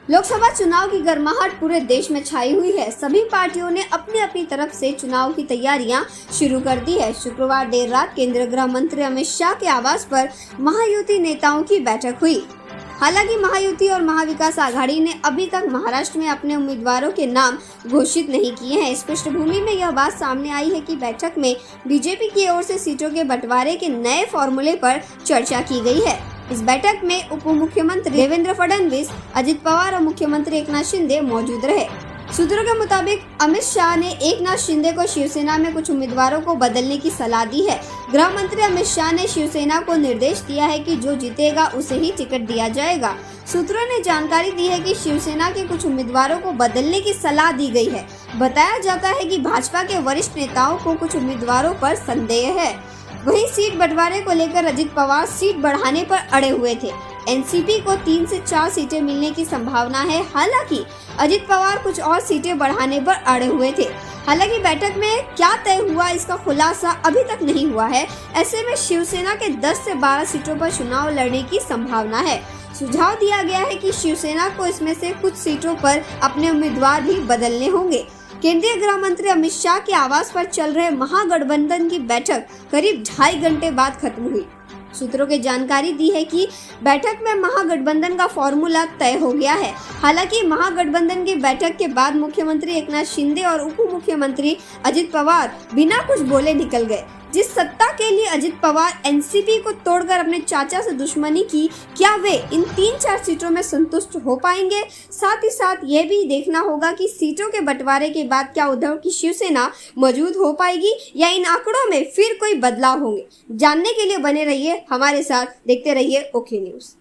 लोकसभा चुनाव की गर्माहट पूरे देश में छाई हुई है। सभी पार्टियों ने अपनी अपनी तरफ से चुनाव की तैयारियां शुरू कर दी है। शुक्रवार देर रात केंद्रीय गृह मंत्री अमित शाह के आवास पर महायुति नेताओं की बैठक हुई। हालांकि महायुति और महाविकास आघाड़ी ने अभी तक महाराष्ट्र में अपने उम्मीदवारों के नाम घोषित नहीं किए हैं। इस पृष्ठभूमि में यह बात सामने आई है कि बैठक में बीजेपी की ओर से सीटों के बंटवारे के नए फॉर्मूले पर चर्चा की गई है। इस बैठक में उप मुख्यमंत्री देवेंद्र फडणवीस, अजित पवार और मुख्यमंत्री एकनाथ शिंदे मौजूद रहे। सूत्रों के मुताबिक अमित शाह ने एकनाथ शिंदे को शिवसेना में कुछ उम्मीदवारों को बदलने की सलाह दी है। गृह मंत्री अमित शाह ने शिवसेना को निर्देश दिया है कि जो जीतेगा उसे ही टिकट दिया जाएगा। सूत्रों ने जानकारी दी है कि शिवसेना के कुछ उम्मीदवारों को बदलने की सलाह दी गई है। बताया जाता है कि भाजपा के वरिष्ठ नेताओं को कुछ उम्मीदवारों पर संदेह है। वहीं सीट बंटवारे को लेकर अजित पवार सीट बढ़ाने पर अड़े हुए थे। एनसीपी को 3 से 4 सीटें मिलने की संभावना है। हालांकि अजित पवार कुछ और सीटें बढ़ाने पर अड़े हुए थे। हालांकि बैठक में क्या तय हुआ इसका खुलासा अभी तक नहीं हुआ है। ऐसे में शिवसेना के 10 से 12 सीटों पर चुनाव लड़ने की संभावना है। सुझाव दिया गया है कि शिवसेना को इसमें से कुछ सीटों पर अपने उम्मीदवार भी बदलने होंगे। केंद्रीय गृह मंत्री अमित शाह के आवास पर चल रहे महागठबंधन की बैठक करीब 2.5 घंटे बाद खत्म हुई। सूत्रों की जानकारी दी है कि बैठक में महागठबंधन का फॉर्मूला तय हो गया है। हालांकि महागठबंधन की बैठक के बाद मुख्यमंत्री एकनाथ शिंदे और उप मुख्यमंत्री अजित पवार बिना कुछ बोले निकल गए। जिस सत्ता के लिए अजित पवार एनसीपी को तोड़कर अपने चाचा से दुश्मनी की, क्या वे इन 3-4 सीटों में संतुष्ट हो पाएंगे? साथ ही साथ ये भी देखना होगा कि सीटों के बंटवारे के बाद क्या उद्धव की शिवसेना मौजूद हो पाएगी या इन आंकड़ों में फिर कोई बदलाव होंगे। जानने के लिए बने रहिए हमारे साथ, देखते रहिए ओके न्यूज।